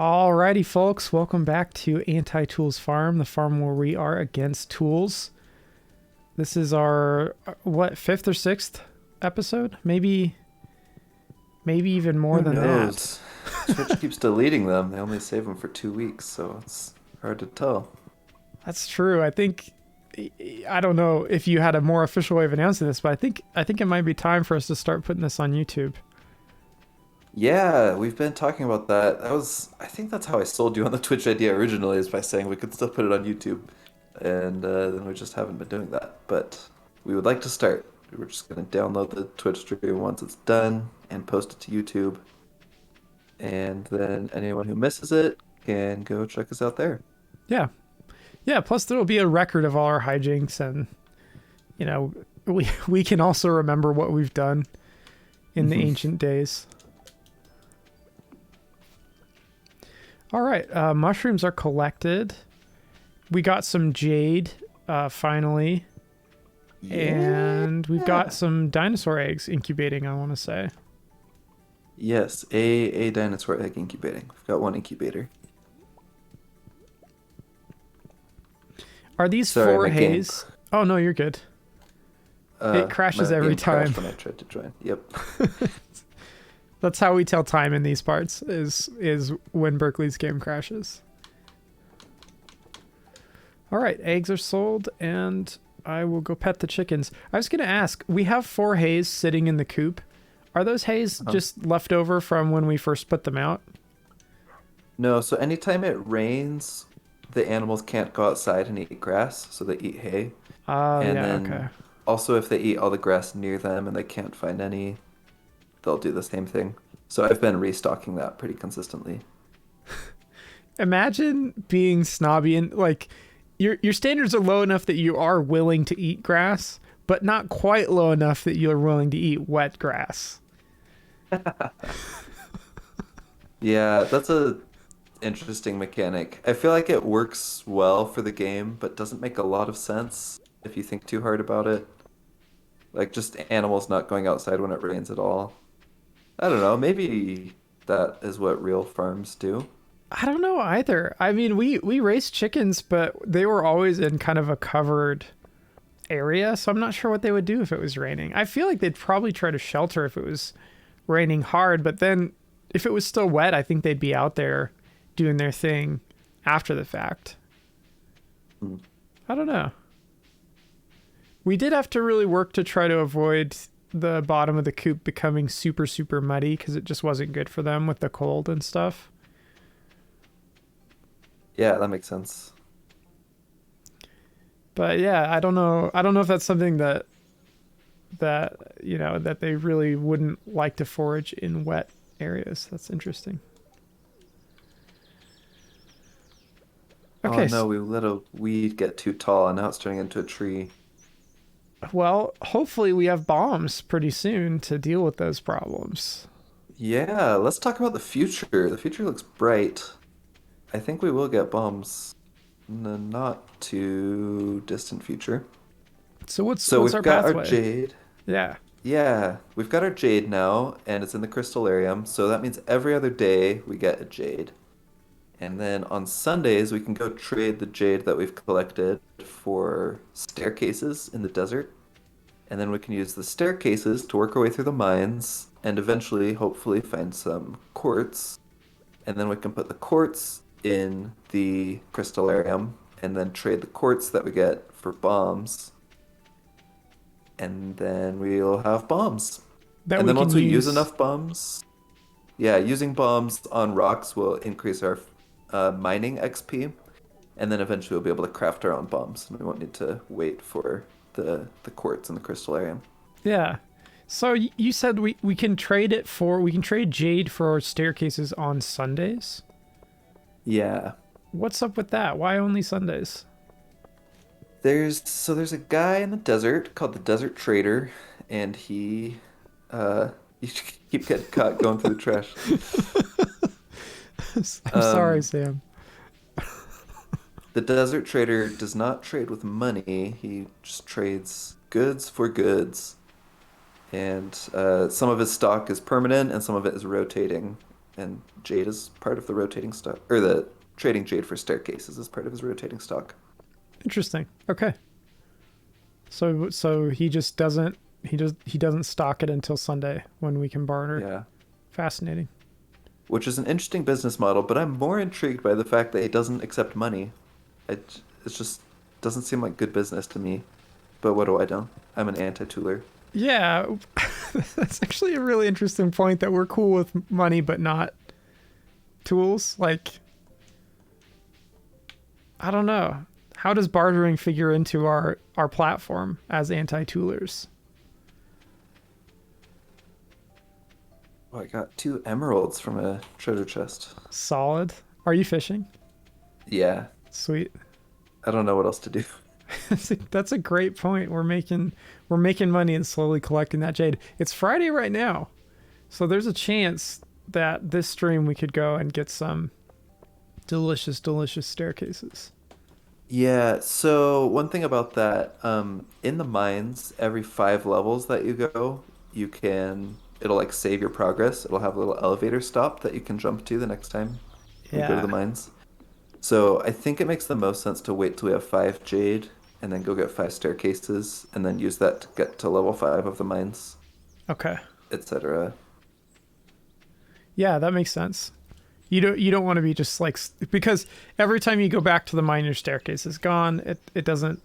Alrighty, folks, welcome back to Anti-Tools Farm, the farm where we are against tools. This is our, fifth or sixth episode? Maybe even more Who than that. knows? Twitch keeps deleting them. They only save them for 2 weeks, so it's hard to tell. That's true. I don't know if you had a more official way of announcing this, but I think it might be time for us to start putting this on YouTube. Yeah, we've been talking about that. I think that's how I sold you on the Twitch idea originally, is by saying we could still put it on YouTube. And then we just haven't been doing that. But we would like to start. We're just going to download the Twitch stream once it's done and post it to YouTube. And then anyone who misses it can go check us out there. Yeah. Yeah, plus there will be a record of all our hijinks, and, we can also remember what we've done in the ancient days. All right, mushrooms are collected. We got some jade, finally. Yeah. And we've got some dinosaur eggs incubating, I want to say. Yes, a dinosaur egg incubating. We've got one incubator. Are these Sorry, four my game. haze? Oh, no, you're good. It crashes My every game crashed time. when I tried to join. Yep. That's how we tell time in these parts, is when Berkeley's game crashes. All right, eggs are sold, and I will go pet the chickens. I was going to ask, we have 4 hays sitting in the coop. Are those hays just left over from when we first put them out? No, so anytime it rains, the animals can't go outside and eat grass, so they eat hay. Oh, And yeah, then okay. also if they eat all the grass near them and they can't find any, they'll do the same thing. So I've been restocking that pretty consistently. Imagine being snobby and, like, your standards are low enough that you are willing to eat grass, but not quite low enough that you're willing to eat wet grass. Yeah, that's a interesting mechanic. I feel like it works well for the game, but doesn't make a lot of sense if you think too hard about it. Like just animals not going outside when it rains at all. I don't know, maybe that is what real farms do. I don't know either. I mean, we raised chickens, but they were always in kind of a covered area, so I'm not sure what they would do if it was raining. I feel like they'd probably try to shelter if it was raining hard, but then if it was still wet, I think they'd be out there doing their thing after the fact. Hmm. I don't know. We did have to really work to try to avoid the bottom of the coop becoming super, super muddy because it just wasn't good for them with the cold and stuff. Yeah, that makes sense. But yeah, I don't know. I don't know if that's something that they really wouldn't like to forage in wet areas. That's interesting. Okay. Oh no, we let a weed get too tall and now it's turning into a tree. Well, hopefully we have bombs pretty soon to deal with those problems. Yeah, let's talk about the future. The future looks bright. I think we will get bombs in the not too distant future. So what's So what's our we've got our pathway? jade. Yeah. Yeah, we've got our jade now, and it's in the crystallarium. So that means every other day we get a jade. And then on Sundays, we can go trade the jade that we've collected for staircases in the desert. And then we can use the staircases to work our way through the mines and eventually, hopefully, find some quartz. And then we can put the quartz in the crystallarium and then trade the quartz that we get for bombs. And then we'll have bombs. That And we then can once we use use. enough bombs, yeah, using bombs on rocks will increase our mining XP, and then eventually we'll be able to craft our own bombs, and we won't need to wait for the quartz in the crystallarium. Yeah. So you said we can trade we can trade jade for our staircases on Sundays? Yeah, What's up with that? Why only Sundays? there's a guy in the desert called the Desert Trader, and you keep getting caught going through the trash. I'm sorry, Um, Sam. the Desert Trader does not trade with money. He just trades goods for goods. And some of his stock is permanent and some of it is rotating. and jade is part of the rotating stock, or the trading jade for staircases is part of his rotating stock. Interesting. Okay. So he doesn't stock it until Sunday when we can barter. Yeah, Fascinating. which is an interesting business model, but I'm more intrigued by the fact that he doesn't accept money. It just doesn't seem like good business to me. But what do I know? I'm an anti-tooler. Yeah, that's actually a really interesting point that we're cool with money but not tools. Like, I don't know. How does bartering figure into our platform as anti-toolers? Oh, I got 2 emeralds from a treasure chest. Solid. Are you fishing? Yeah, Sweet. I don't know what else to do. That's a great point. We're making money and slowly collecting that jade. It's Friday right now, so there's a chance that this stream we could go and get some delicious, delicious staircases. Yeah, so one thing about that, in the mines, every 5 levels that you go, it'll like save your progress. It'll have a little elevator stop that you can jump to the next time we go to Yeah. the mines. So I think it makes the most sense to wait till we have 5 jade and then go get 5 staircases and then use that to get to level 5 of the mines, Okay. etc. Yeah, that makes sense. You don't want to be just like because every time you go back to the mine, your staircase is gone. It doesn't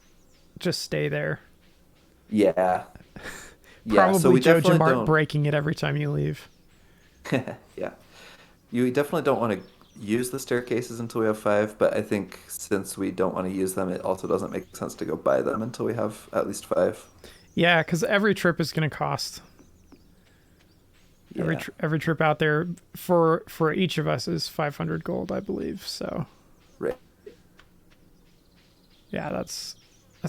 just stay there. Yeah. Yeah, so Probably we Joe definitely Jamart don't. breaking it every time you leave. Yeah. You definitely don't want to use the staircases until we have 5, but I think since we don't want to use them, it also doesn't make sense to go buy them until we have at least 5. Yeah, because every trip is going to cost. Every Yeah. every trip out there for each of us is 500 gold, I believe. So Right. yeah, that's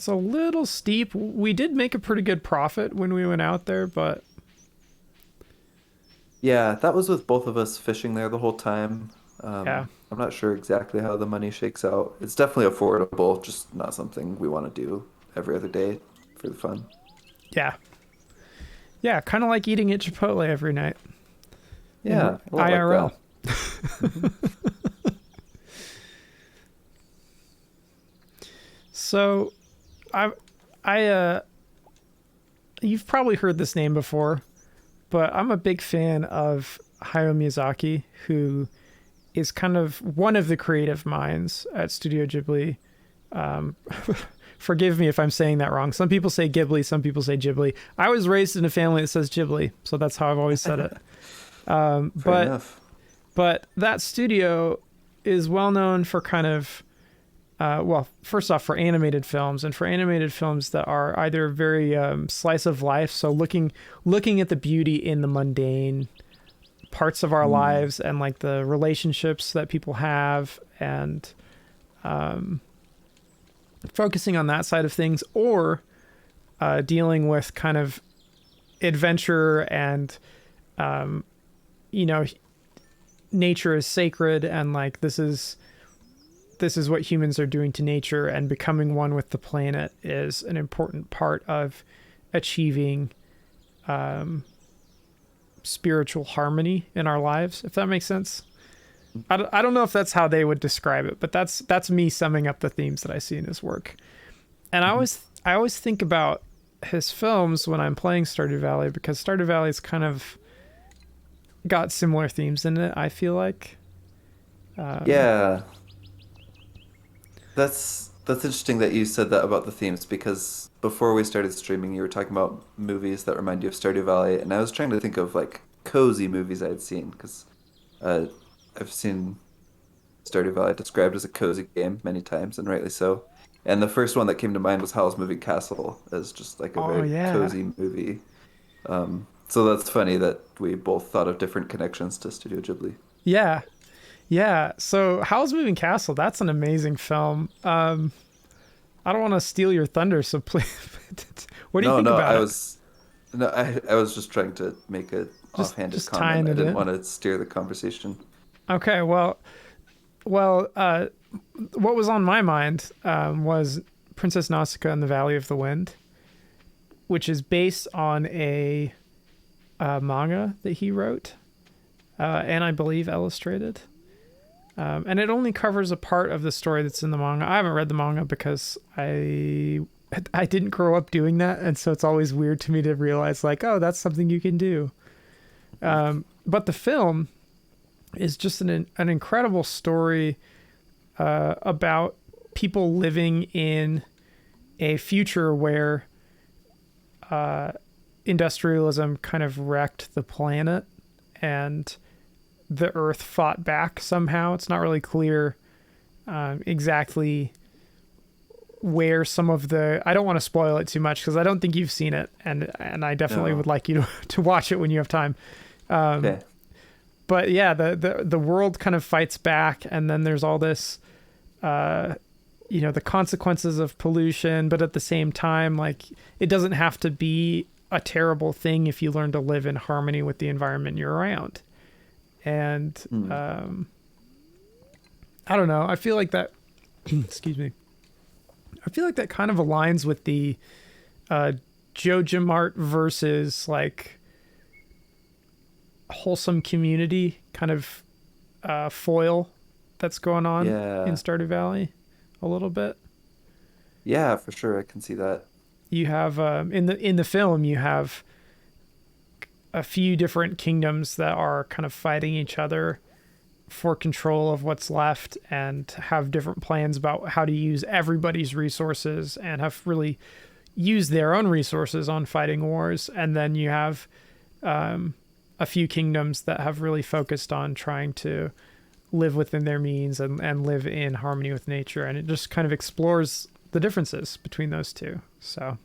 a little steep. We did make a pretty good profit when we went out there, but Yeah, that was with both of us fishing there the whole time. yeah, I'm not sure exactly how the money shakes out. It's definitely affordable, just not something we want to do every other day for the fun. yeah, yeah, kind of like eating at Chipotle every night Yeah, in a lot IRL. like that. So, I, you've probably heard this name before, but I'm a big fan of Hayao Miyazaki, who is kind of one of the creative minds at Studio Ghibli. Um, Forgive me if I'm saying that wrong. Some people say Ghibli, some people say Ghibli. I was raised in a family that says Ghibli, so that's how I've always said it. Fair But enough. but that studio is well known for kind of well, first off, for animated films, and for animated films that are either very slice of life, so looking at the beauty in the mundane parts of our Mm. lives and like the relationships that people have, and focusing on that side of things, or dealing with kind of adventure and you know, nature is sacred, and like this is what humans are doing to nature, and becoming one with the planet is an important part of achieving spiritual harmony in our lives, if that makes sense. I don't know if that's how they would describe it, but that's me summing up the themes that I see in his work. And Mhm. I always think about his films when I'm playing Stardew Valley, because Stardew Valley's kind of got similar themes in it, I feel like. Um, Yeah, that's interesting that you said that about the themes because before we started streaming, you were talking about movies that remind you of Stardew Valley, and I was trying to think of like cozy movies I had seen because uh, I've seen Stardew Valley described as a cozy game many times, and rightly so. And the first one that came to mind was Howl's Moving Castle as just like a oh very yeah. cozy movie. So that's funny that we both thought of different connections to Studio Ghibli. Yeah. Yeah. So Howl's Moving Castle, that's an amazing film. I don't want to steal your thunder, so please what do you No, think no, about I it? was no, I was just trying to make a offhanded Just comment. tying I it didn't in. want to steer the conversation. Okay, well, what was on my mind was Princess Nausicaa and the Valley of the Wind, which is based on a manga that he wrote. and I believe illustrated. And it only covers a part of the story that's in the manga. I haven't read the manga because I didn't grow up doing that, and so it's always weird to me to realize like, oh, that's something you can do. But the film is just an incredible story about people living in a future where industrialism kind of wrecked the planet and the Earth fought back somehow. It's not really clear exactly where some of the... I don't want to spoil it too much because I don't think you've seen it, and I definitely would like you to watch it when you have time. Okay. But yeah, the world kind of fights back, and then there's all this, the consequences of pollution, but at the same time, like, it doesn't have to be a terrible thing if you learn to live in harmony with the environment you're around. And I don't know. I feel like that, excuse me. I feel like that kind of aligns with the JojaMart versus like wholesome community kind of foil that's going on in Stardew Valley a little bit. Yeah, for sure. I can see that. You have in the film you have a few different kingdoms that are kind of fighting each other for control of what's left and have different plans about how to use everybody's resources and have really used their own resources on fighting wars. And then you have a few kingdoms that have really focused on trying to live within their means and live in harmony with nature. And it just kind of explores the differences between those two. So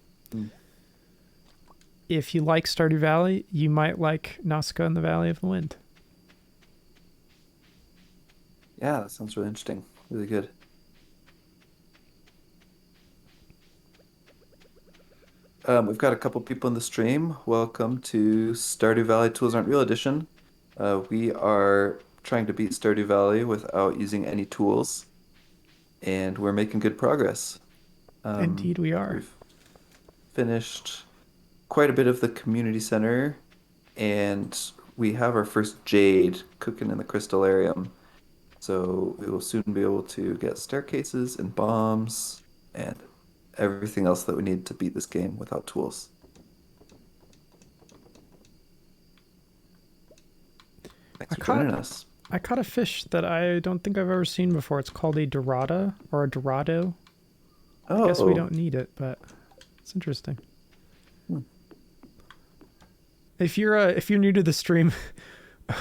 if you like Stardew Valley, you might like Nausicaa and the Valley of the Wind. Yeah, that sounds really interesting. Really good. We've got a couple people in the stream. Welcome to Stardew Valley Tools Aren't Real Edition. We are trying to beat Stardew Valley without using any tools, and we're making good progress. Indeed we are. We've finished quite a bit of the community center, and we have our first jade cooking in the crystallarium. So we will soon be able to get staircases and bombs and everything else that we need to beat this game without tools. Thanks for joining us. I caught a fish that I don't think I've ever seen before. It's called a dorada or a dorado. Oh. I guess we don't need it, but it's interesting. If you're new to the stream,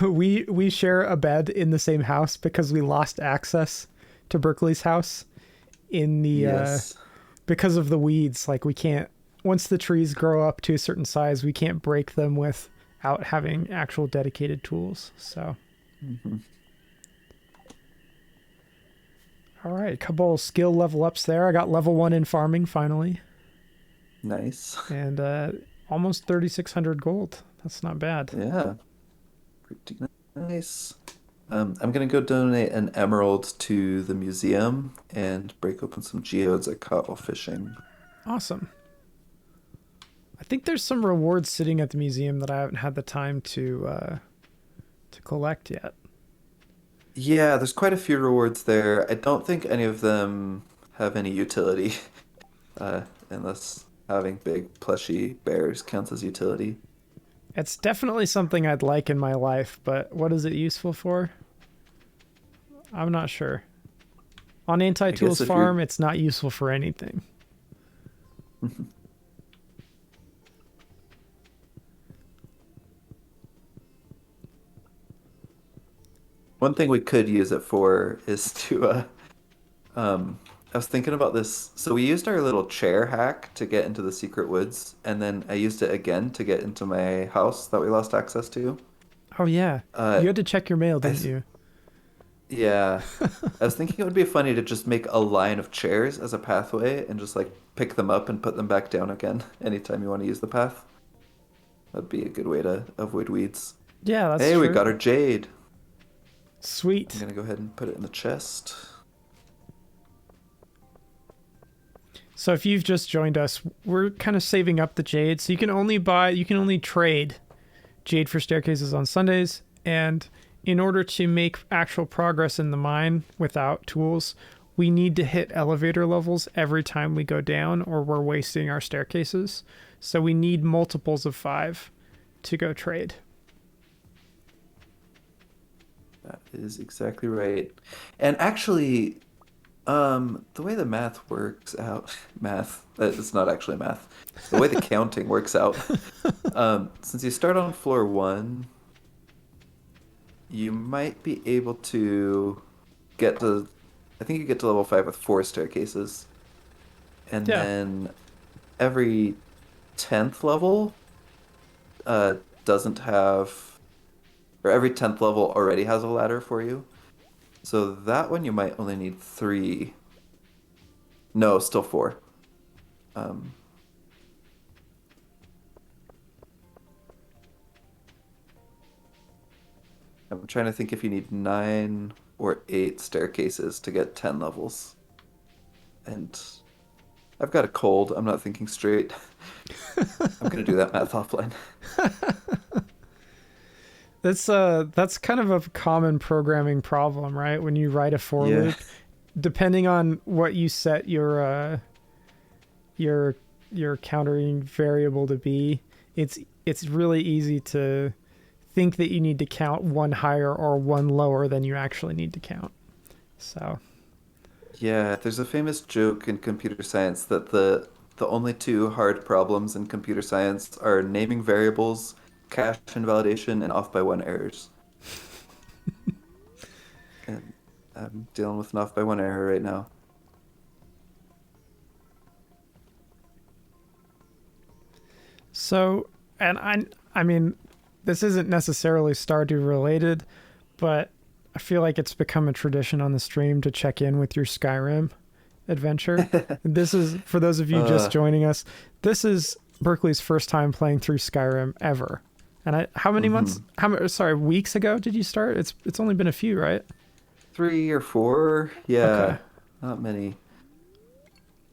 we share a bed in the same house because we lost access to Berkeley's house in the because of the weeds. Like, we can't, once the trees grow up to a certain size, we can't break them without having actual dedicated tools. So all right, a couple skill level ups there. I got level 1 in farming finally. Nice. And almost 3,600 gold. That's not bad. Yeah. Pretty nice. I'm gonna go donate an emerald to the museum and break open some geodes I caught while fishing. Awesome. I think there's some rewards sitting at the museum that I haven't had the time to collect yet. Yeah, there's quite a few rewards there. I don't think any of them have any utility, unless having big plushy bears counts as utility. It's definitely something I'd like in my life, but what is it useful for? I'm not sure. On Anti-Tools Farm, it's not useful for anything. One thing we could use it for is to, I was thinking about this. So we used our little chair hack to get into the secret woods, and then I used it again to get into my house that we lost access to. Oh, yeah. You had to check your mail, didn't you? Yeah. I was thinking it would be funny to just make a line of chairs as a pathway and just like pick them up and put them back down again anytime you want to use the path. That'd be a good way to avoid weeds. Yeah, that's true. true. Hey, we got our jade. Sweet. I'm gonna go ahead and put it in the chest. So if you've just joined us, we're kind of saving up the jade. So you can only trade jade for staircases on Sundays. And in order to make actual progress in the mine without tools, we need to hit elevator levels every time we go down, or we're wasting our staircases. So we need multiples of 5 to go trade. That is exactly right. And actually, the way the math works out, math, it's not actually math. The way the counting works out, since you start on floor one, you might be able to get to, I think you get to level five with four staircases. And Yeah. then every 10th level, uh, doesn't have, or every 10th level already has a ladder for you. So that one you might only need three. No, still four. Um, I'm trying to think if you need nine or eight staircases to get 10 levels. And I've got a cold. I'm not thinking straight. I'm gonna do that math offline. That's kind of a common programming problem, right? When you write a for Yeah. loop, depending on what you set your your countering variable to be, it's really easy to think that you need to count one higher or one lower than you actually need to count. So, Yeah, there's a famous joke in computer science that the only two hard problems in computer science are naming variables, cache invalidation, and off by one errors. And I'm dealing with an off by one error right now. so, and I mean, this isn't necessarily Stardew related, but I feel like it's become a tradition on the stream to check in with your Skyrim adventure. This is, for those of you just Uh, joining us, this is Berkeley's first time playing through Skyrim ever. And how many months? mhm. Sorry, weeks ago did you start? It's only been a few, right? Three or four? Okay. Yeah, not many.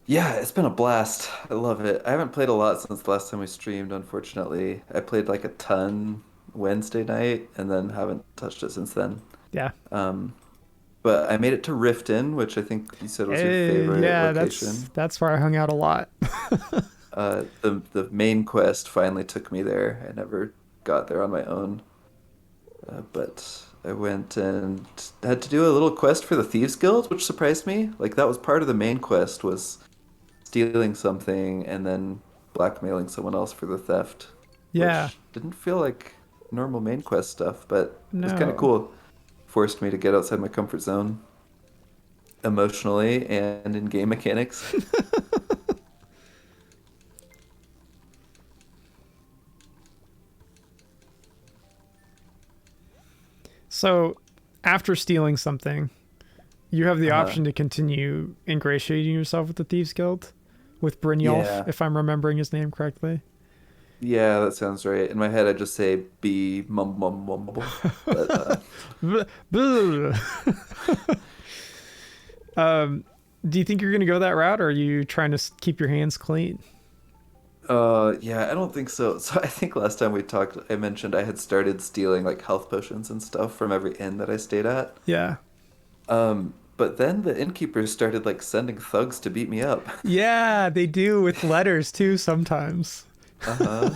Yeah, it's been a blast. I love it. I haven't played a lot since the last time we streamed, unfortunately. I played like a ton Wednesday night and then haven't touched it since then. Yeah. Um, but I made it to Riften, which I think you said was your favorite Yeah, that's location. that's where I hung out a lot. The main quest finally took me there. I never got there on my own, but I went and had to do a little quest for the Thieves Guild, which surprised me. Like that was part of the main quest was stealing something and then blackmailing someone else for the theft, Yeah. which didn't feel like normal main quest stuff, but it was kind of No. cool. Forced me to get outside my comfort zone emotionally and in game mechanics. So, after stealing something, you have the Uh-huh. option to continue ingratiating yourself with the Thieves Guild with Brynjolf, Yeah. if I'm remembering his name correctly. Yeah, that sounds right. In my head, I just say be mumble. But um, do you think you're going to go that route, or are you trying to keep your hands clean? yeah, I don't think so. So I think last time we talked, I mentioned I had started stealing like health potions and stuff from every inn that I stayed at. Yeah. But then the innkeepers started like sending thugs to beat me up. Yeah, they do with letters too sometimes. Uh-huh.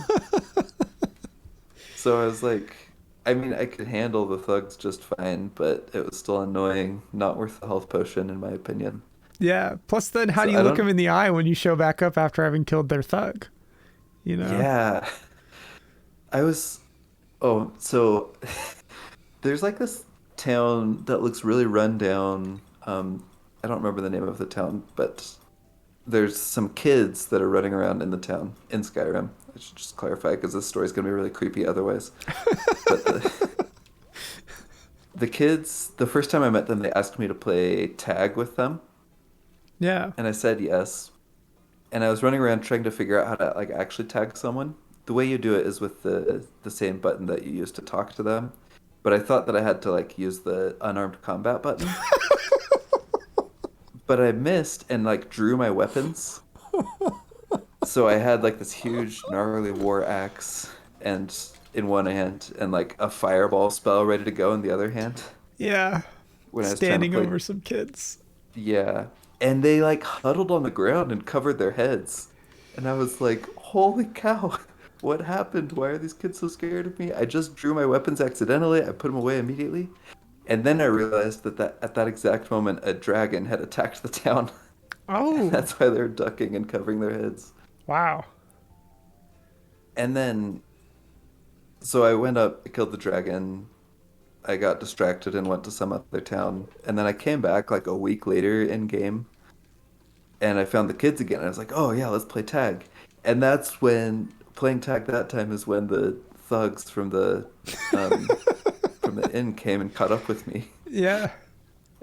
So I was like, I mean, I could handle the thugs just fine, but it was still annoying, not worth the health potion in my opinion. Yeah. Plus, then how So do you I look them don't, in the eye when you show back up after having killed their thug? You know? yeah. I was, oh, so there's like this town that looks really run down. I don't remember the name of the town, but there's some kids that are running around in the town in Skyrim. I should just clarify because this story's gonna be really creepy otherwise. But the kids, the first time I met them, they asked me to play tag with them, Yeah. and I said yes. And I was running around trying to figure out how to like actually tag someone. The way you do it is with the same button that you use to talk to them. But I thought that I had to like use the unarmed combat button. But I missed and like drew my weapons. So I had like this huge gnarly war axe and in one hand and like a fireball spell ready to go in the other hand Yeah. when I was trying to Standing play. over some kids. Yeah. And they like huddled on the ground and covered their heads. And I was like, holy cow, what happened? Why are these kids so scared of me? I just drew my weapons accidentally. I put them away immediately. And then I realized that at that exact moment, a dragon had attacked the town. And Oh, that's why they're ducking and covering their heads. wow. And then, so I went up, I killed the dragon. I got distracted and went to some other town. And then I came back like a week later in game and I found the kids again. I was like, oh yeah, let's play tag. And that's when playing tag that time is when the thugs um from the inn came and caught up with me. Yeah.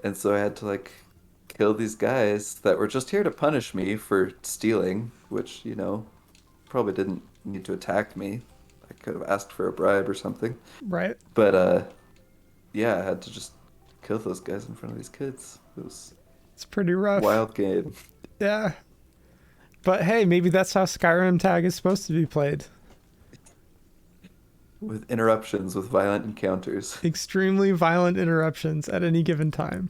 And so I had to like kill these guys that were just here to punish me for stealing, which, probably didn't need to attack me. I could have asked for a bribe or something. Right. But yeah, I had to just kill those guys in front of these kids. It was It's pretty a rough. wild game Yeah. But hey, maybe that's how Skyrim tag is supposed to be played. with interruptions, with violent encounters. Extremely violent interruptions at any given time.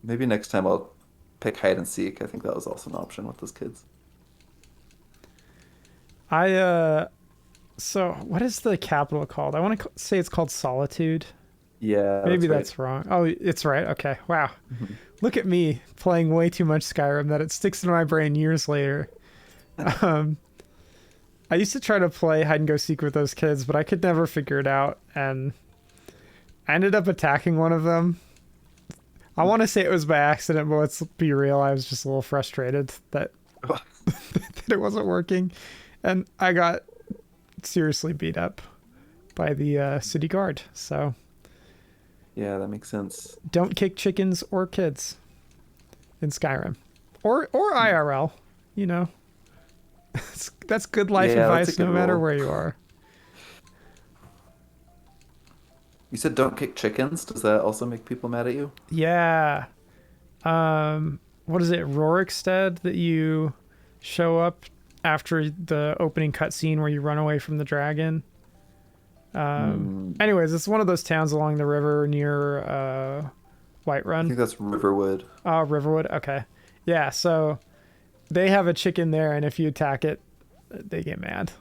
Maybe next time I'll pick hide and seek. I think that was also an option with those kids. I so what is the capital called? I want to say it's called Solitude. Yeah, Maybe that's right. that's wrong. Oh, it's right. Okay. Wow. Mhm. Look at me playing way too much Skyrim that it sticks in my brain years later. Um, I used to try to play hide and go seek with those kids, but I could never figure it out, and I ended up attacking one of them. I want to say it was by accident, but let's be real. I was just a little frustrated that that it wasn't working, and I got seriously beat up by the city guard. So Yeah, that makes sense. don't kick chickens or kids in Skyrim, or IRL. You know, that's good life Yeah, that's a advice, no good matter rule. where you are. You said don't kick chickens. Does that also make people mad at you? Yeah. What is it, Rorikstead, that you show up after the opening cutscene where you run away from the dragon? Hmm. Anyways, it's one of those towns along the river near I Whiterun. think that's Riverwood. Oh, Riverwood. Okay. Yeah. So they have a chicken there, and if you attack it, they get mad.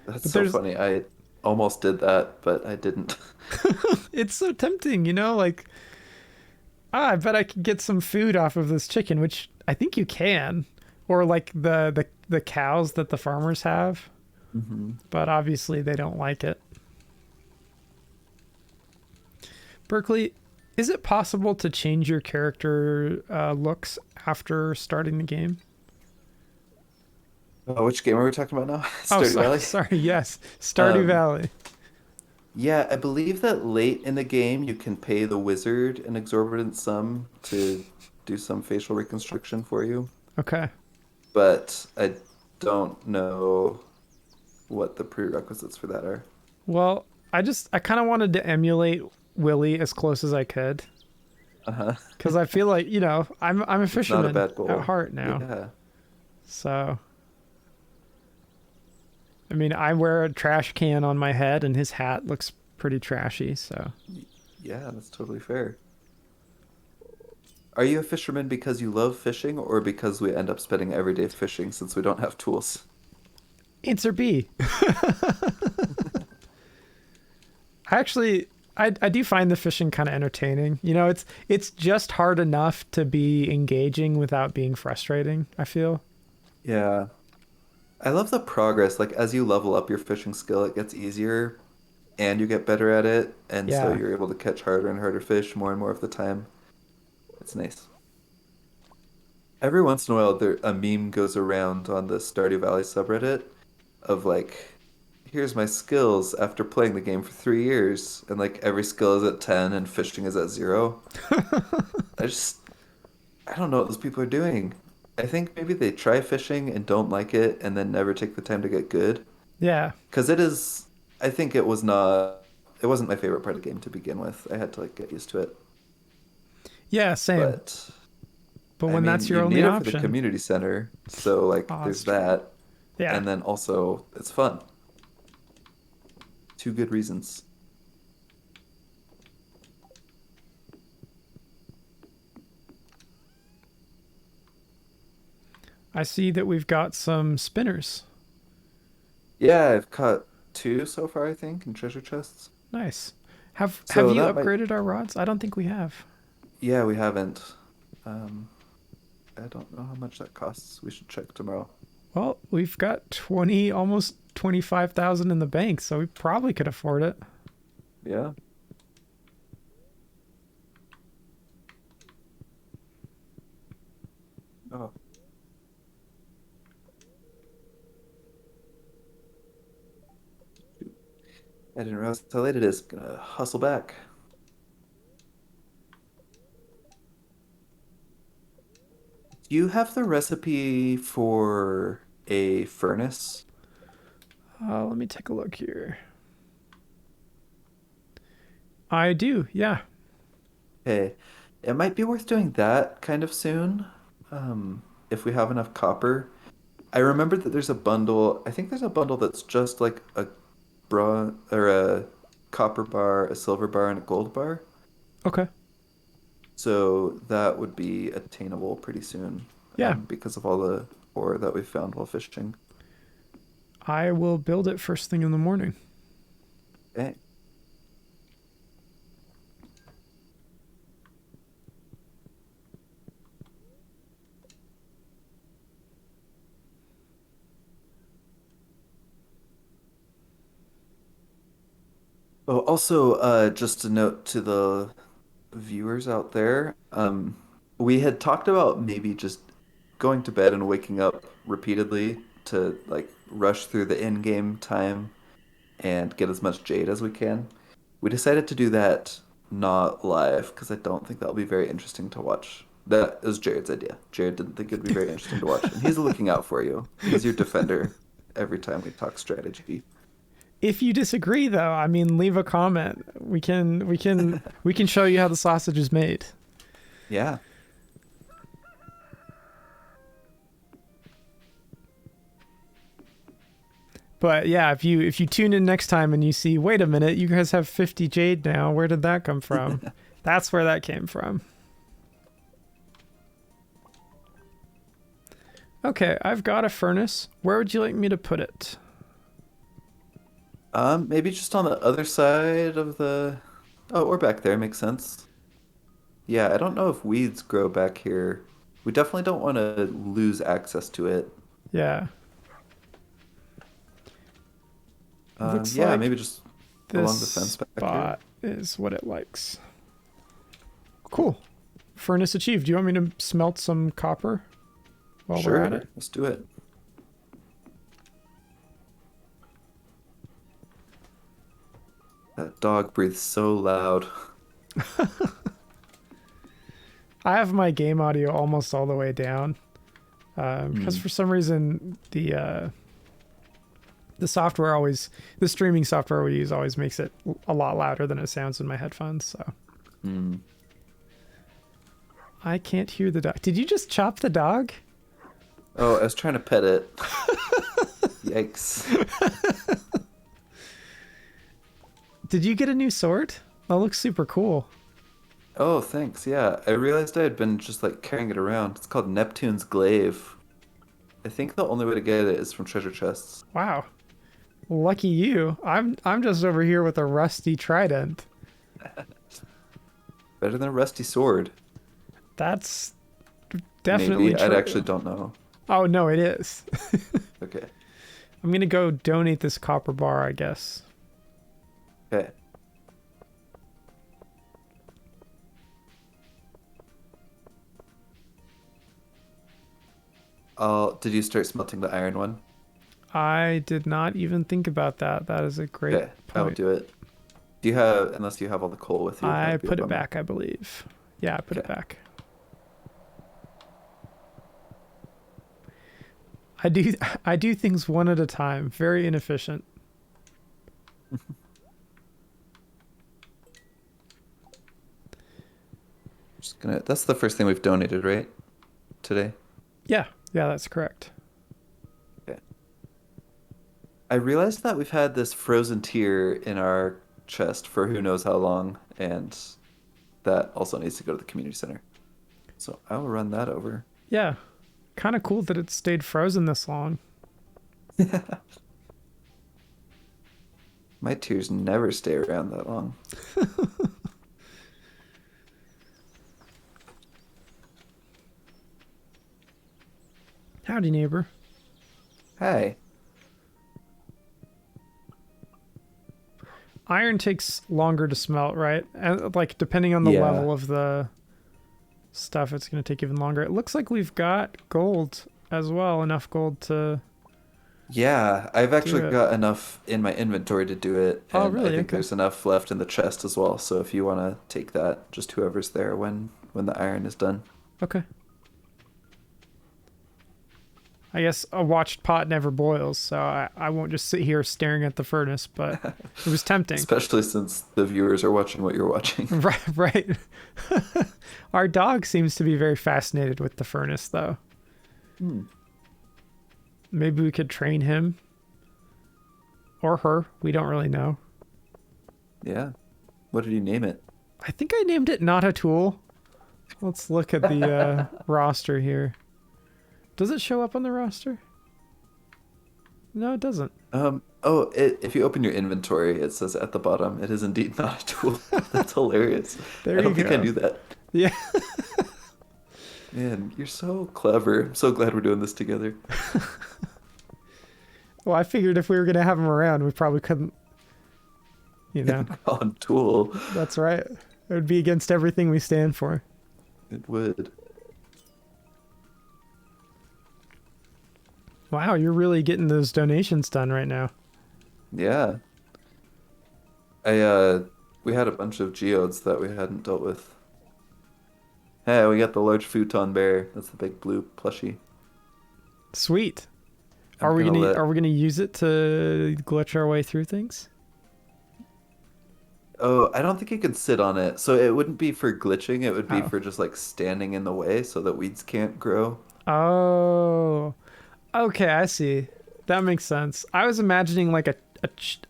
That's But so there's, funny. I almost did that, but I didn't. it's so tempting, like, I bet I could get some food off of this chicken, which I think you can, or like the cows that the farmers have, Hmm. but obviously they don't like it. Berkeley, is it possible to change your character looks after starting the game? Which game are we talking about now? Oh, Stardew Valley? sorry. Yes, Stardew Um, Valley. yeah, I believe that late in the game you can pay the wizard an exorbitant sum to do some facial reconstruction for you, Okay. but I don't know what the prerequisites for that are. Well, I kind of wanted to emulate Willie as close as I could, Uh-huh. because I feel like I'm a It's not a fisherman bad at goal. heart now. Yeah. So, I mean, I wear a trash can on my head, and his hat looks pretty trashy. So, Yeah, that's totally fair. Are you a fisherman because you love fishing or because we end up spending every day fishing since we don't have tools? answer B. I do find the fishing kind of entertaining. It's just hard enough to be engaging without being frustrating, I feel. Yeah. I love the progress. Like as you level up your fishing skill, it gets easier and you get better at it, and so Yeah. you're able to catch harder and harder fish more and more of the time. It's nice. Every once in a while, a meme goes around on the Stardew Valley subreddit of like, here's my skills after playing the game for 3 years, and like every skill is at 10 and fishing is at 0. I just, I don't know what those people are doing. I think maybe they try fishing and don't like it and then never take the time to get good. Yeah. Because I think it wasn't my favorite part of the game to begin with. I had to like get used to it. Yeah, same. But But I when mean, that's your you only need it for the option. community center. So like Oh, that's there's true. that. Yeah. And then also it's fun. Two good reasons. I see that we've got some spinners. Yeah, I've caught two so far, I think, in treasure chests. Nice. Have So you that might, upgraded our rods? I don't think we have. yeah, we haven't. Um, I don't know how much that costs. We should check tomorrow. Well, we've got 20, almost 25,000 in the bank, so we probably could afford it. Yeah. Oh, shoot. I didn't realize how late it is. Gonna hustle back. Do you have the recipe for a furnace? Let me take a look here. I do, yeah. Okay, it might be worth doing that kind of soon, if we have enough copper. I remember that there's a bundle. I think there's a bundle that's just like a bronze or a copper bar, a silver bar, and a gold bar. Okay. So that would be attainable pretty soon, Yeah, because of all the ore that we found while fishing. I will build it first thing in the morning. Okay. Oh, also, just a note to the viewers out there, we had talked about maybe just going to bed and waking up repeatedly to like rush through the in-game time and get as much jade as we can. We decided to do that not live because I don't think that'll be very interesting to watch. That is Jared's idea. Jared didn't think it'd be very interesting to watch, and he's looking out for you. He's your defender every time we talk strategy. If you disagree though, I mean leave a comment. We can show you how the sausage is made. Yeah. But yeah, if you tune in next time and you see, wait a minute, you guys have 50 jade now. Where did that come from? That's where that came from. Okay, I've got a furnace. Where would you like me to put it? Maybe just on the other side of the. Oh, or back there makes sense. Yeah, I don't know if weeds grow back here. We definitely don't want to lose access to it. Yeah. Looks Yeah, like maybe just this along the fence back here. spot is what it likes. Cool. Furnace achieved. Do you want me to smelt some copper while we're at Sure, it? let's do it. That dog breathes so loud. I have my game audio almost all the way down because Hmm. for some reason the software always the streaming software we use always makes it a lot louder than it sounds in my headphones. So Hmm. I can't hear the dog. Did you just chop the dog? Oh, I was trying to pet it. Yikes. Did you get a new sword? That looks super cool. Oh, thanks. Yeah, I realized I had been just like carrying it around. It's called Neptune's Glaive. I think the only way to get it is from treasure chests. Wow. Lucky you. I'm just over here with a rusty trident. Better than a rusty sword. That's definitely Maybe. I true. actually don't know. Oh no, it is. Okay. I'm gonna go donate this copper bar, I guess. Okay. Did you start smelting the iron one? I did not even think about that. That is a great Okay, I will point. do it. Do you have, unless you have all the coal with you, I that'd be a put it bummer. back, I believe. Yeah, I put it Okay. back. I do I do things one at a time. Very inefficient. Just gonna, that's the first thing we've donated, right? Today? Yeah, yeah, that's correct. Okay. I realized that we've had this frozen tier in our chest for who knows how long, and that also needs to go to the community center. So I will run that over. Yeah, kind of cool that it stayed frozen this long. My tiers never stay around that long. Howdy, neighbor. Hey. Iron takes longer to smelt, right? And like depending on the Yeah. level of the stuff, it's going to take even longer. It looks like we've got gold as well, enough gold to Yeah, I've do actually it. got enough in my inventory to do it, Oh, and I really? think Okay. there's enough left in the chest as well. So if you want to take that, just whoever's there when the iron is done. Okay. I guess a watched pot never boils, so I won't just sit here staring at the furnace, but it was tempting. Especially since the viewers are watching what you're watching. Right, right. Our dog seems to be very fascinated with the furnace, though. Hmm. Maybe we could train him or her. We don't really know. Yeah. What did you name it? I think I named it Not a Tool. Let's look at the roster here. Does it show up on the roster? No, it doesn't. If you open your inventory, it says at the bottom, it is indeed not a tool. That's hilarious. There I you don't think I go. knew that. Yeah. Man, you're so clever. I'm so glad we're doing this together. Well, I figured if we were going to have him around, we probably couldn't, you know. On tool. That's right. It would be against everything we stand for. It would. Wow, you're really getting those donations done right now. Yeah. We had a bunch of geodes that we hadn't dealt with. Hey, we got the large futon bear. That's the big blue plushie. Sweet. I'm Are we gonna gonna let are we gonna use it to glitch our way through things? Oh, I don't think you can sit on it. So it wouldn't be for glitching, it would be Oh. for just like standing in the way so that weeds can't grow. Oh. Okay, I see. That makes sense. I was imagining like a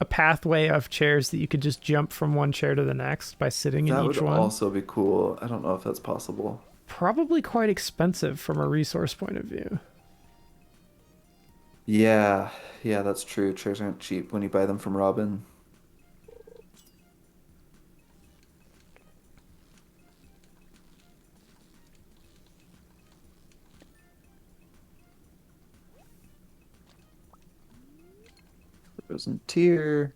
pathway of chairs that you could just jump from one chair to the next by sitting in That each would one. also be cool. I don't know if that's possible. Probably quite expensive from a resource point of view. Yeah, yeah, that's true. Chairs aren't cheap when you buy them from Robin. Frozen tier.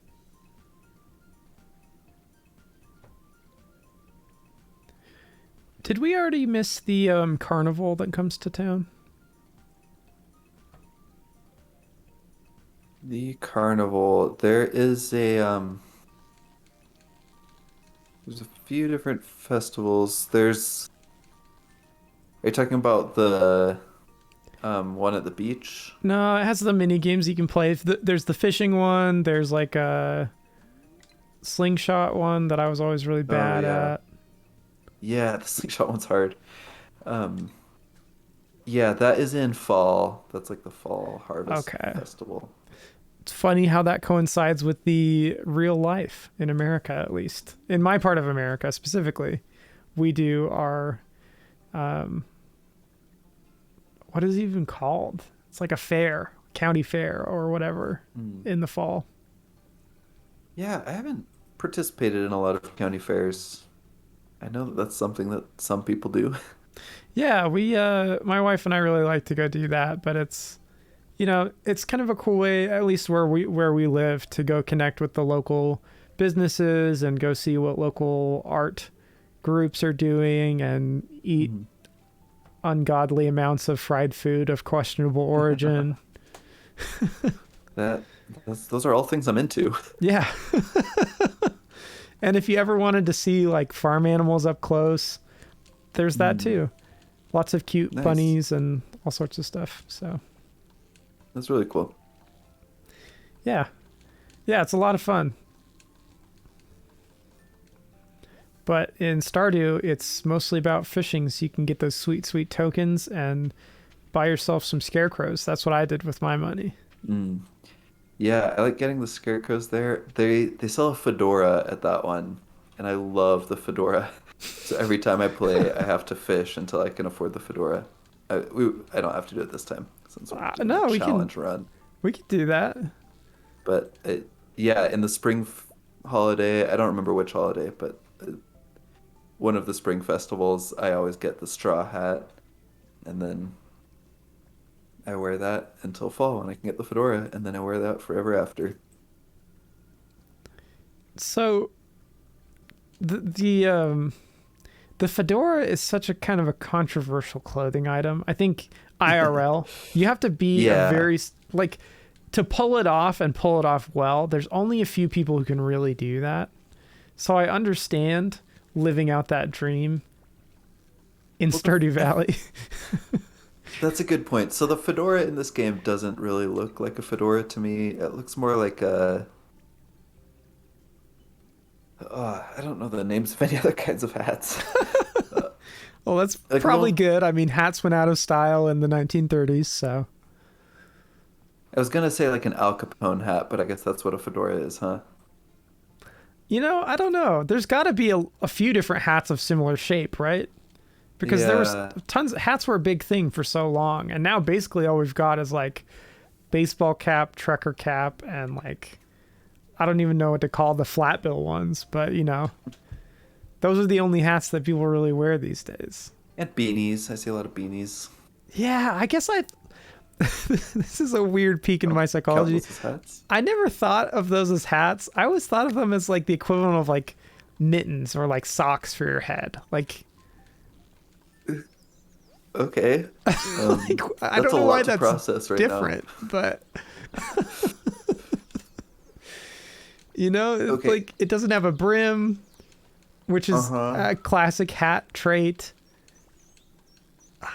Did we already miss the carnival that comes to town? The carnival. There's a few different festivals. Are you talking about the one at the beach? No, it has the mini games you can play. There's the fishing one. There's like a slingshot one that I was always really Oh bad yeah. at. Yeah, the slingshot one's hard. Um yeah, that is in fall. That's like the fall harvest Okay. festival. It's funny how that coincides with the real life in America, at least. In my part of America specifically, we do our, um, what is it even called? It's like a fair, county fair or whatever Hmm. in the fall. Yeah, I haven't participated in a lot of county fairs. I know that that's something that some people do. Yeah, my wife and I really like to go do that, but it's kind of a cool way, at least where we live, to go connect with the local businesses and go see what local art groups are doing and eat Mhm. ungodly amounts of fried food of questionable origin. That those are all things I'm into. Yeah. And if you ever wanted to see like farm animals up close, there's that Mm, too. Lots of cute nice. bunnies and all sorts of stuff. So, That's really cool. yeah. Yeah, it's a lot of fun. But in Stardew, it's mostly about fishing, so you can get those sweet, sweet tokens and buy yourself some scarecrows. That's what I did with my money. Mm. Yeah, I like getting the scarecrows there. They sell a fedora at that one, and I love the fedora. So every time I play, I have to fish until I can afford the fedora. I don't have to do it this time since we're doing the No, challenge run. we can do that. But yeah, in the spring holiday, I don't remember which holiday, but one of the spring festivals, I always get the straw hat, and then I wear that until fall when I can get the fedora, and then I wear that forever after. So the fedora is such a kind of a controversial clothing item. I think IRL, you have to be a Yeah. very like to pull it off and pull it off well. There's only a few people who can really do that. So I understand living out that dream in Well, Stardew Valley. that's a good point. So the fedora in this game doesn't really look like a fedora to me. It looks more like a I don't know the names of any other kinds of hats. Uh, Well, that's like a probably little. good. I mean, hats went out of style in the 1930s, so I was gonna say like an Al Capone hat, but I guess that's what a fedora is, huh? I don't know. There's got to be a few different hats of similar shape, right? Because there was Yeah. tons hats were a big thing for so long, and now basically all we've got is like baseball cap, trucker cap, and like I don't even know what to call the flat bill ones, but those are the only hats that people really wear these days. And beanies. I see a lot of beanies. Yeah, I guess I this is a weird peek into my Count psychology. those as hats. I never thought of those as hats. I always thought of them as like the equivalent of like mittens or like socks for your head. Like Okay. like I That's don't a know why lot to that's process right now. different, but it's Okay. like it doesn't have a brim, which is Uh-huh. a classic hat trait.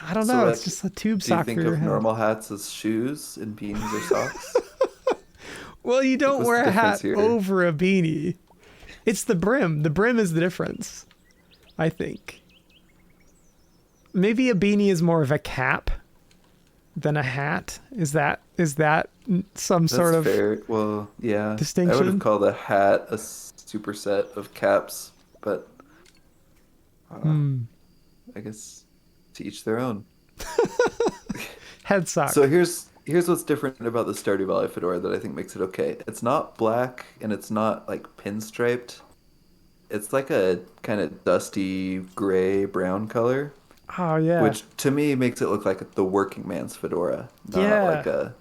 I don't So know. It's like, just a tube do you sock for think your of head. normal hats as shoes and beanies or socks? Well, you Like, don't what's the wear a difference hat here? over a beanie. It's the brim. The brim is the difference, I think. Maybe a beanie is more of a cap than a hat. Is that some That's sort of fair. Well, yeah. I would have distinction? called a hat a superset of caps, but uh, Hmm. I guess to each their own. Head So sock. here's what's different about the Stardew Valley fedora that I think makes it okay. It's not black and it's not like pinstriped. It's like a kind of dusty gray brown color, Oh yeah. which to me makes it look like the working man's fedora, not Yeah. like a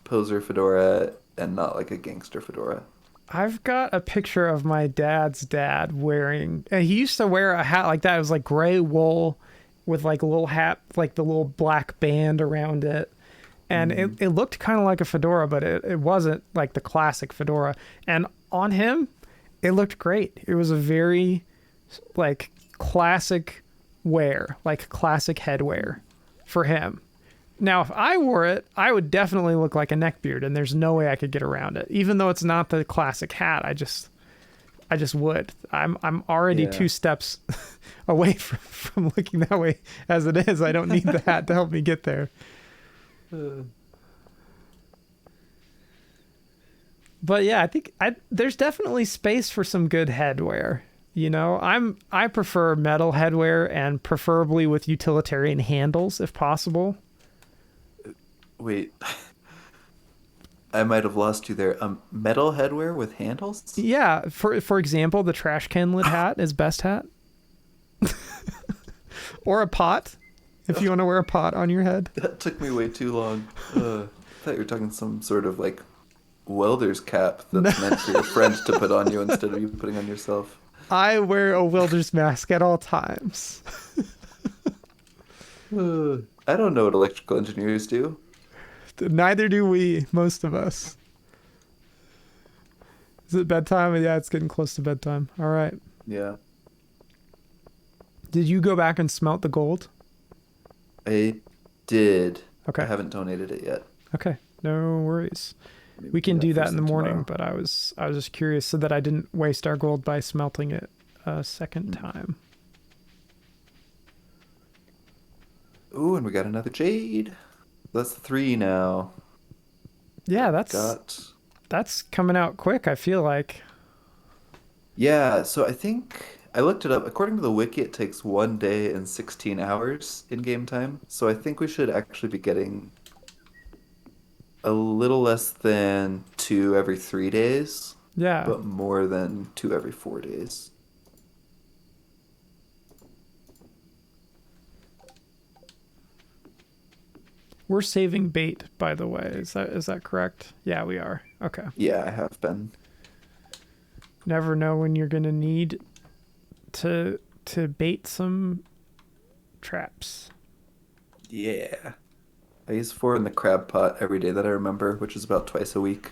poser fedora and not like a gangster fedora. I've got a picture of my dad's dad wearing. And he used to wear a hat like that. It was like gray wool with like a little hat, like the little black band around it. And Mm, it looked kind of like a fedora, but it wasn't like the classic fedora. And on him, it looked great. It was a very like classic wear, like classic headwear for him. Now, if I wore it, I would definitely look like a neckbeard, and there's no way I could get around it. Even though it's not the classic hat, I just would. I'm already yeah. two steps away from looking that way as it is. I don't need the hat to help me get there. Uh, But yeah, I think there's definitely space for some good headwear. I prefer metal headwear and preferably with utilitarian handles if possible. Wait, I might have lost you there. Metal headwear with handles? Yeah, for example, the trash can lid hat is best hat, or a pot if you want to wear a pot on your head. That took me way too long. I thought you were talking some sort of like welder's cap No, that's meant for your friend to put on you instead of you putting on yourself. I wear a welder's mask at all times. I don't know what electrical engineers do. Neither do we, most of us. Is it bedtime? Yeah, it's getting close to bedtime. All right. Yeah. Did you go back and smelt the gold? I did. I Okay. haven't donated it yet. Okay. No worries. Maybe We can that do that first in the thing morning, tomorrow. but I was just curious so that I didn't waste our gold by smelting it a second Mm. time. Ooh, and we got another jade. That's three now. Yeah, that's Got. That's coming out quick, I feel like. Yeah, so I think I looked it up. According to the wiki, it takes 1 day and 16 hours in game time. So I think we should actually be getting a little less than two every 3 days, Yeah. but more than two every 4 days. We're saving bait, by the way. Is that correct? Yeah, we are. Okay. Yeah, I have been. Never know when you're gonna need to bait some traps. Yeah. I use four in the crab pot every day that I remember, which is about twice a week.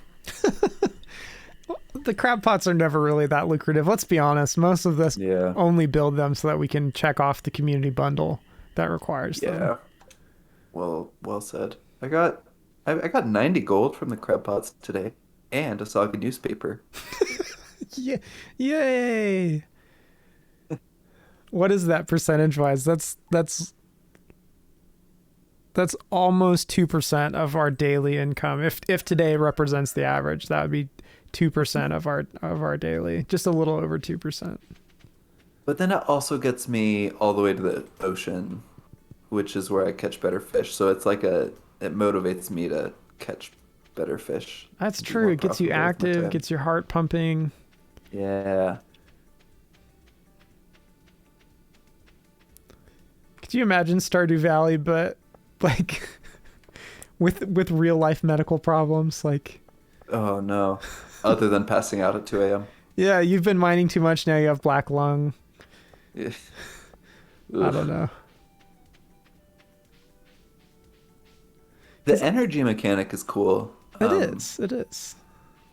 The crab pots are never really that lucrative. Let's be honest. Most of us Yeah. only build them so that we can check off the community bundle that requires them. Yeah. Well said. I got 90 gold from the crab pots today and a soggy newspaper. Yeah. Yay. What is that percentage wise? That's almost 2% of our daily income. If today represents the average, that would be 2% of our daily. Just a little over 2%. But then it also gets me all the way to the ocean, which is where I catch better fish. So it's like it motivates me to catch better fish. That's Be true. more It gets you profitable with my active, time. gets your heart pumping. Yeah. Could you imagine Stardew Valley, but like with real life medical problems? Like, Oh no. Other than passing out at 2 a.m. yeah, you've been mining too much. Now you have black lung. Yeah. I don't Ugh. know. The energy mechanic is cool. It is. It is.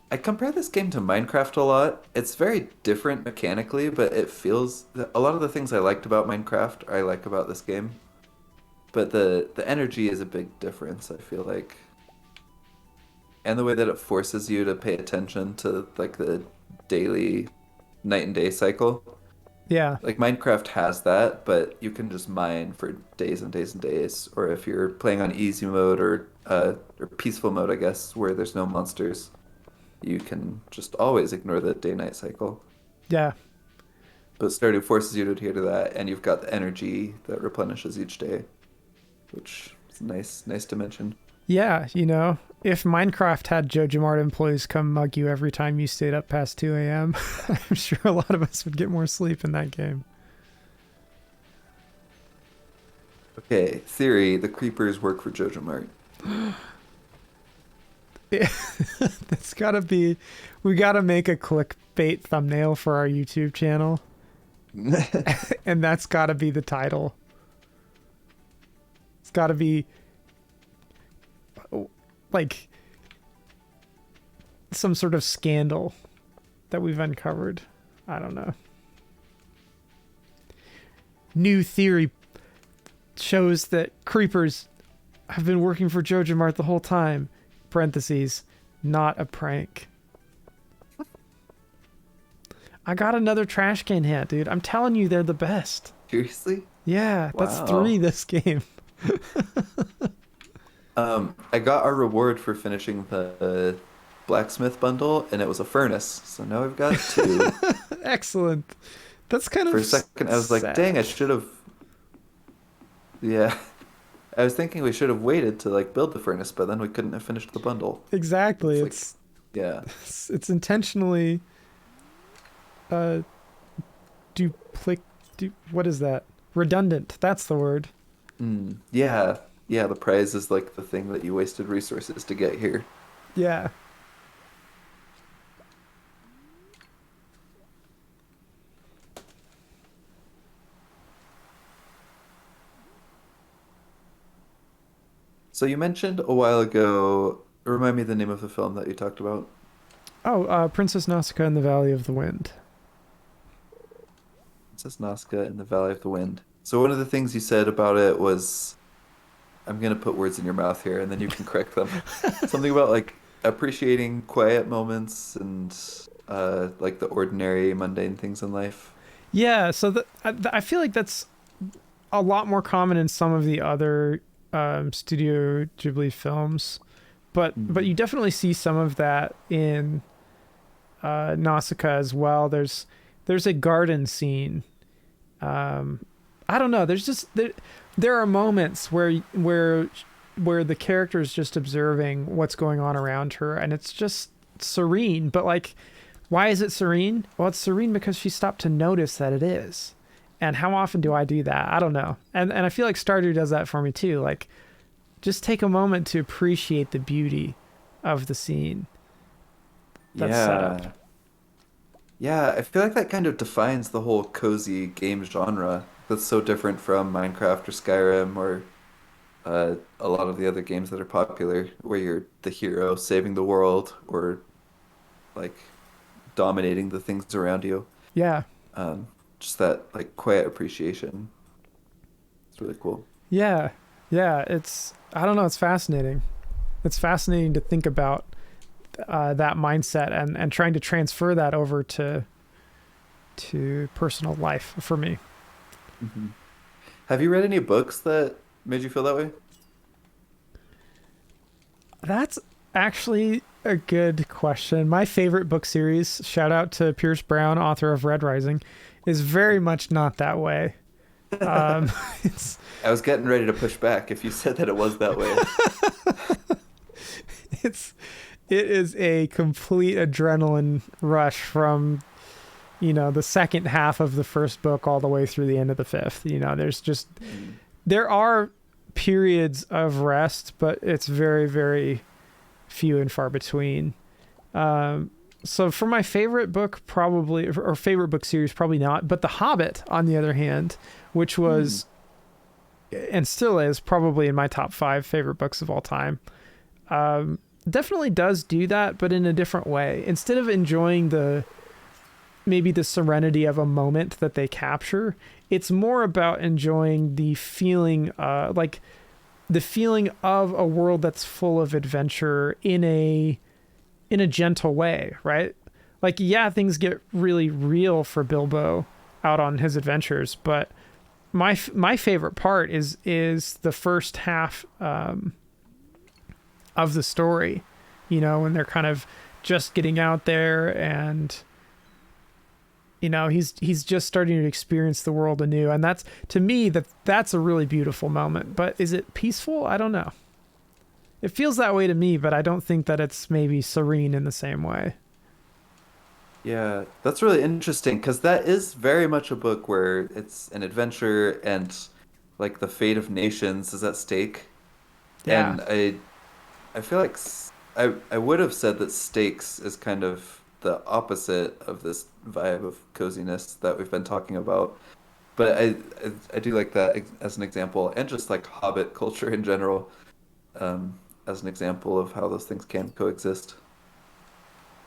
I compare this game to Minecraft a lot. It's very different mechanically, but it feels a lot of the things I liked about Minecraft I like about this game. But the energy is a big difference, I feel like. And the way that it forces you to pay attention to like the daily night and day cycle. Yeah. Like Minecraft has that, but you can just mine for days and days and days. Or if you're playing on easy mode or peaceful mode, I guess, where there's no monsters, you can just always ignore the day-night cycle. Yeah. But Stardew forces you to adhere to that, and you've got the energy that replenishes each day, which is nice to mention. Yeah. If Minecraft had JojaMart employees come mug you every time you stayed up past 2 a.m., I'm sure a lot of us would get more sleep in that game. Okay, theory: the creepers work for Jojo Mart. That's gotta be. We gotta make a clickbait thumbnail for our YouTube channel, and that's gotta be the title. It's gotta be like some sort of scandal that we've uncovered. I don't know. New theory shows that creepers have been working for JojaMart the whole time. Parentheses, not a prank. I got another trash can hat, dude. I'm telling you, they're the best. Seriously? Yeah, that's Wow. 3 this game. I got our reward for finishing the blacksmith bundle, and it was a furnace. So now we've got two. Excellent. That's kind of For a second, I was like, sad. dang, I should have. Yeah. I was thinking we should have waited to like build the furnace, but then we couldn't have finished the bundle. Exactly. It's like, It's yeah. it's intentionally uh what is that? Redundant. That's the word. Yeah. Yeah, the prize is like the thing that you wasted resources to get here. Yeah. So you mentioned a while ago, remind me the name of the film that you talked about. Oh, Princess Nausicaa in the Valley of the Wind. Princess Nazca in the Valley of the Wind. So one of the things you said about it was, I'm gonna put words in your mouth here, and then you can correct them. Something about like appreciating quiet moments and like the ordinary, mundane things in life. Yeah, so I feel like that's a lot more common in some of the other Studio Ghibli films. But Mhm. you definitely see some of that in Nausicaa as well. There's a garden scene. Um, I don't know. There are moments where the character is just observing what's going on around her, and it's just serene. But like, why is it serene? Well, it's serene because she stopped to notice that it is. And how often do I do that? I don't know. And I feel like Stardew does that for me too. Like, just take a moment to appreciate the beauty of the scene that's set up. Yeah. Yeah, I feel like that kind of defines the whole cozy game genre. That's so different from Minecraft or Skyrim or a lot of the other games that are popular, where you're the hero saving the world or like dominating the things around you. Yeah. Um, just that like quiet appreciation. It's really cool. Yeah. Yeah. I don't know. It's fascinating. It's fascinating to think about that mindset and trying to transfer that over to personal life for me. Hmm. Have you read any books that made you feel that way? That's actually a good question. My favorite book series, shout out to Pierce Brown, author of Red Rising, is very much not that way. Um, it's I was getting ready to push back if you said that it was that way. it's it is a complete adrenaline rush from the second half of the first book all the way through the end of the fifth. Mm. There are periods of rest, but it's very, very few and far between. So for my favorite book, probably, or favorite book series, probably not. But The Hobbit, on the other hand, which Hmm. was and still is probably in my top five favorite books of all time, definitely does do that, but in a different way. Instead of enjoying maybe the serenity of a moment that they capture, it's more about enjoying the feeling, like the feeling of a world that's full of adventure in a gentle way, right? Like, yeah, things get really real for Bilbo out on his adventures, but my favorite part is the first half of the story. When they're kind of just getting out there, and he's just starting to experience the world anew, and that's, to me, that's a really beautiful moment. But is it peaceful? I don't know. It feels that way to me, but I don't think that it's maybe serene in the same way. Yeah, that's really interesting because that is very much a book where it's an adventure and like the fate of nations is at stake. Yeah. And I feel like I would have said that stakes is kind of the opposite of this vibe of coziness that we've been talking about. But I do like that as an example, and just like Hobbit culture in general, as an example of how those things can coexist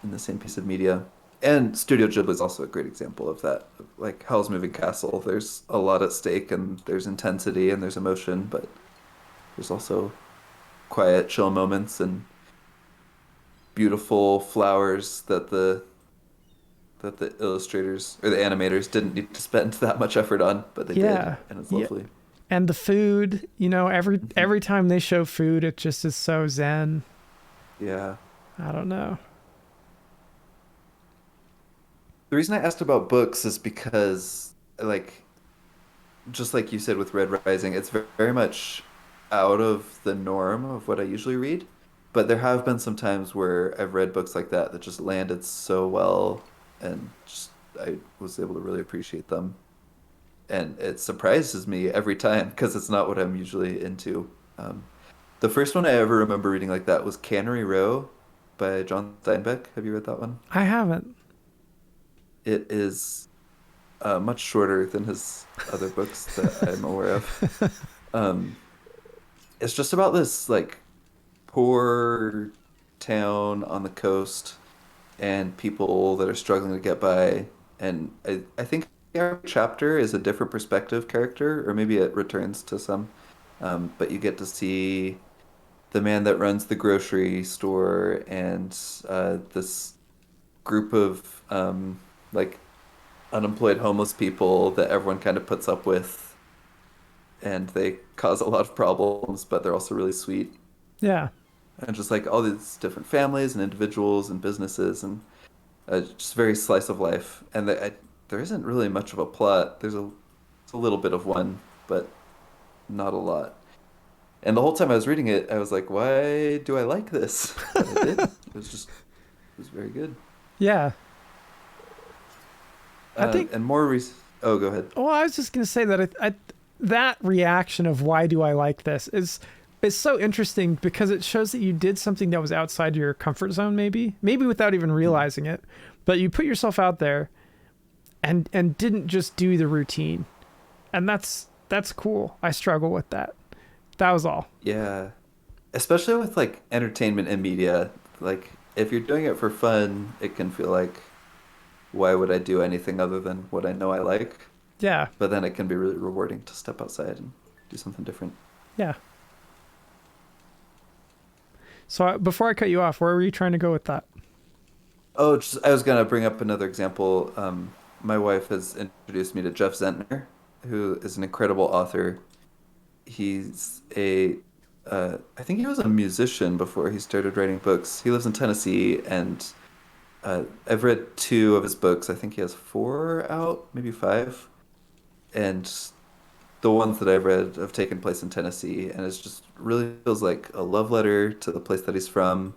in the same piece of media. And Studio Ghibli is also a great example of that. Like Howl's Moving Castle, there's a lot at stake and there's intensity and there's emotion, but there's also quiet, chill moments and beautiful flowers that the illustrators or the animators didn't need to spend that much effort on, but they did, Yeah. and it's Yeah. lovely. And the food, Mhm. every time they show food, it just is so zen. Yeah. I don't know. The reason I asked about books is because, like, just like you said with Red Rising, it's very much out of the norm of what I usually read. But there have been some times where I've read books like that that just landed so well and just I was able to really appreciate them. And it surprises me every time because it's not what I'm usually into. Um, the first one I ever remember reading like that was Cannery Row by John Steinbeck. Have you read that one? I haven't. It is much shorter than his other books that I'm aware of. Um, it's just about this like poor town on the coast and people that are struggling to get by. And I think every chapter is a different perspective character, or maybe it returns to some. But you get to see the man that runs the grocery store and this group of like unemployed homeless people that everyone kind of puts up with, and they cause a lot of problems, but they're also really sweet. Yeah. and just like all these different families and individuals and businesses, and just very slice of life. And there isn't really much of a plot. It's a little bit of one, but not a lot. And the whole time I was reading it, I was like, why do I like this? But I did. It was very good. Yeah, I think. And more oh, go ahead. Well, I was just gonna say that that reaction of why do I like this is so interesting because it shows that you did something that was outside your comfort zone, maybe without even Mm. realizing it, but you put yourself out there and didn't just do the routine, and that's cool. I struggle with that. That was all. Yeah. Especially with like entertainment and media, like if you're doing it for fun, it can feel like, why would I do anything other than what I know I like? Yeah, But then it can be really rewarding to step outside and do something different. yeah. So before I cut you off, where were you trying to go with that? Oh, I was gonna bring up another example. My wife has introduced me to Jeff Zentner, who is an incredible author. He's I think he was a musician before he started writing books. He lives in Tennessee, and I've read two of his books. I think he has four out, maybe five. And the ones that I've read have taken place in Tennessee, and it just really feels like a love letter to the place that he's from.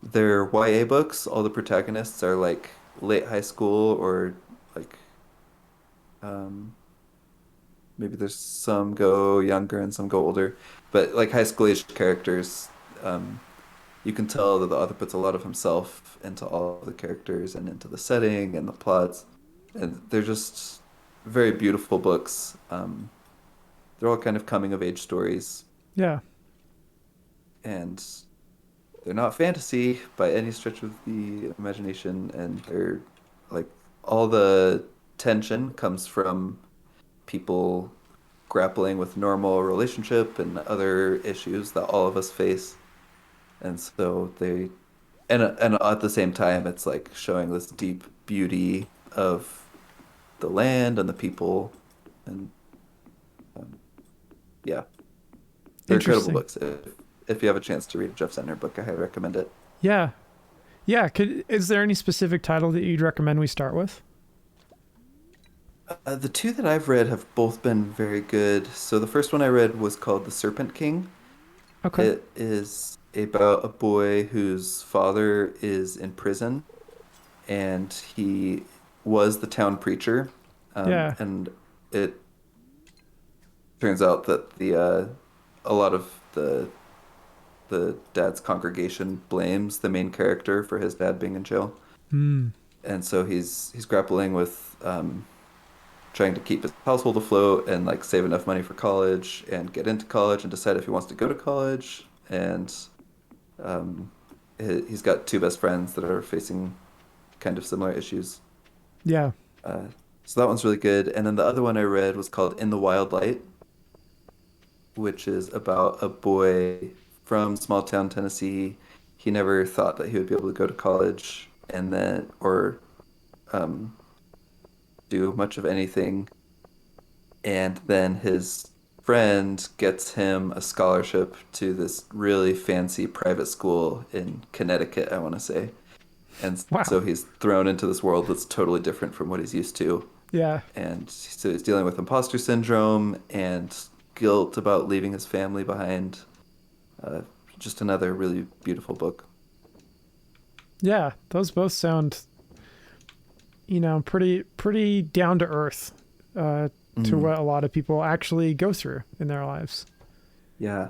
They're YA books. All the protagonists are like late high school or like um, maybe there's some go younger and some go older, but like high school age characters. Um, you can tell that the author puts a lot of himself into all of the characters and into the setting and the plots, and they're just very beautiful books. They're all kind of coming of age stories, Yeah, and they're not fantasy by any stretch of the imagination, and they're like all the tension comes from people grappling with normal relationship and other issues that all of us face. And so and at the same time, it's like showing this deep beauty of the land and the people, and um, yeah, they're incredible interesting. books. If you have a chance to read a Jeff Sentner book, I highly recommend it. Yeah, yeah. Is there any specific title that you'd recommend we start with? The two that I've read have both been very good. So the first one I read was called The Serpent King. Okay. It is about a boy whose father is in prison, and he was the town preacher. Yeah. And it turns out that a lot of the dad's congregation blames the main character for his dad being in jail, Hmm. and so he's grappling with trying to keep his household afloat and like save enough money for college and get into college and decide if he wants to go to college. And um, he's got two best friends that are facing kind of similar issues. Yeah. Uh, so that one's really good. And then the other one I read was called In the Wild Light, which is about a boy from small town Tennessee. He never thought that he would be able to go to college and then, or um, do much of anything. And then his friend gets him a scholarship to this really fancy private school in Connecticut, I want to say. And Wow. so he's thrown into this world that's totally different from what he's used to. Yeah. And so he's dealing with imposter syndrome and guilt about leaving his family behind. Uh, just another really beautiful book. Yeah. Those both sound, pretty down to earth, to Mm, what a lot of people actually go through in their lives. yeah,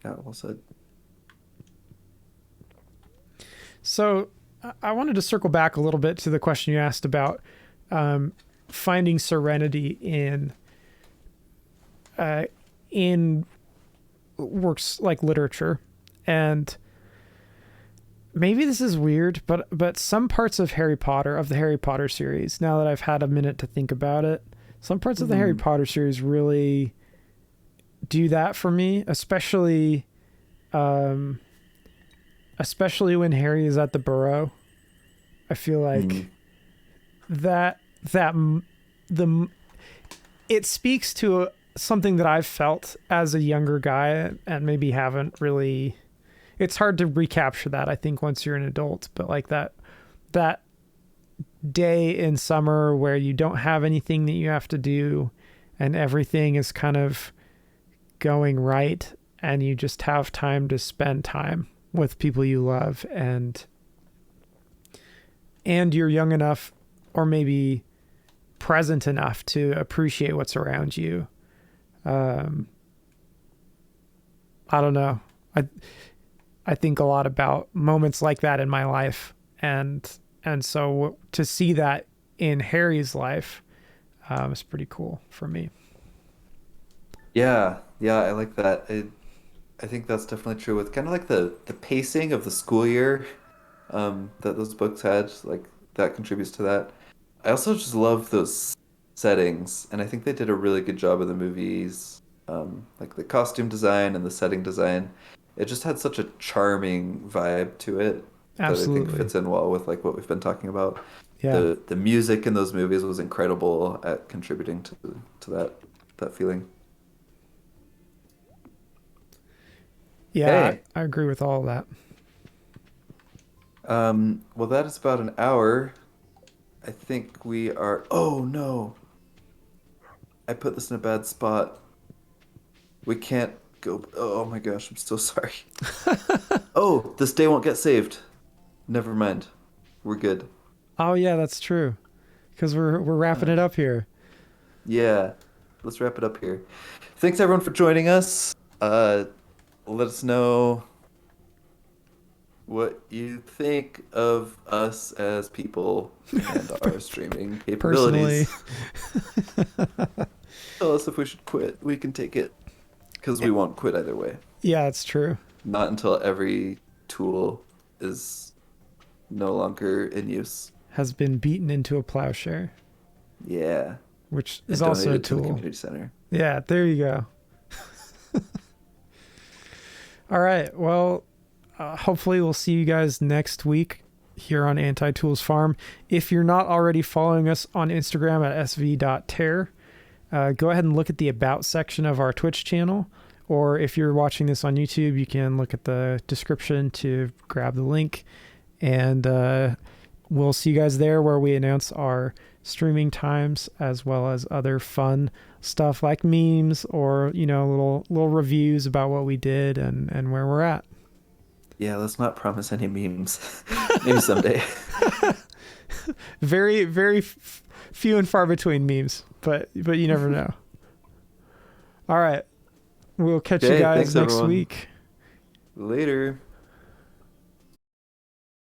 yeah, well said. So I wanted to circle back a little bit to the question you asked about um, finding serenity uh, in works like literature, and maybe this is weird, but some parts of the Harry Potter series, now that I've had a minute to think about it, some parts of the Harry Mm, Potter series really do that for me, um, especially when Harry is at the Burrow. I feel mm, like that that m- the m- it speaks to something that I've felt as a younger guy and maybe haven't really. it's hard to recapture that, I think, once you're an adult. But like that day in summer where you don't have anything that you have to do and everything is kind of going right, and you just have time to spend time with people you love, and you're young enough, or maybe present enough, to appreciate what's around you. I don't know. I think a lot about moments like that in my life, and so to see that in Harry's life is pretty cool for me. Yeah, yeah, I like that. I think that's definitely true with kind of like the pacing of the school year that those books had. Like that contributes to that. I also just love those settings, and I think they did a really good job of the movies, like the costume design and the setting design. It just had such a charming vibe to it that I think Absolutely. fits in well with like what we've been talking about. Yeah. The music in those movies was incredible at contributing to that feeling. Yeah, Hey, I agree with all of that. well, that is about an hour. I think we are. Oh no, I put this in a bad spot. We can't go. Oh my gosh, I'm so sorry. Oh, this day won't get saved. Never mind. We're good. Oh yeah, that's true. Because we're wrapping Uh, it up here. yeah, let's wrap it up here. Thanks everyone for joining us. Let us know what you think of us as people and our streaming Personally, capabilities. Tell us if we should quit. We can take it because we won't quit either way. yeah, it's true. Not until every tool is no longer in use. Has been beaten into a plowshare, Yeah. which is And also a donated to the tool. community center. Yeah, there you go. All right. Well, hopefully we'll see you guys next week here on Anti Tools Farm. If you're not already following us on Instagram at sv.tear, go ahead and look at the About section of our Twitch channel. Or if you're watching this on YouTube, you can look at the description to grab the link. And we'll see you guys there, where we announce our streaming times as well as other fun stuff like memes, or little reviews about what we did and where we're at. Yeah, let's not promise any memes. Maybe someday. Very very few and far between memes, but you never know. All right, we'll catch you Okay, guys thanks next everyone. week. Later.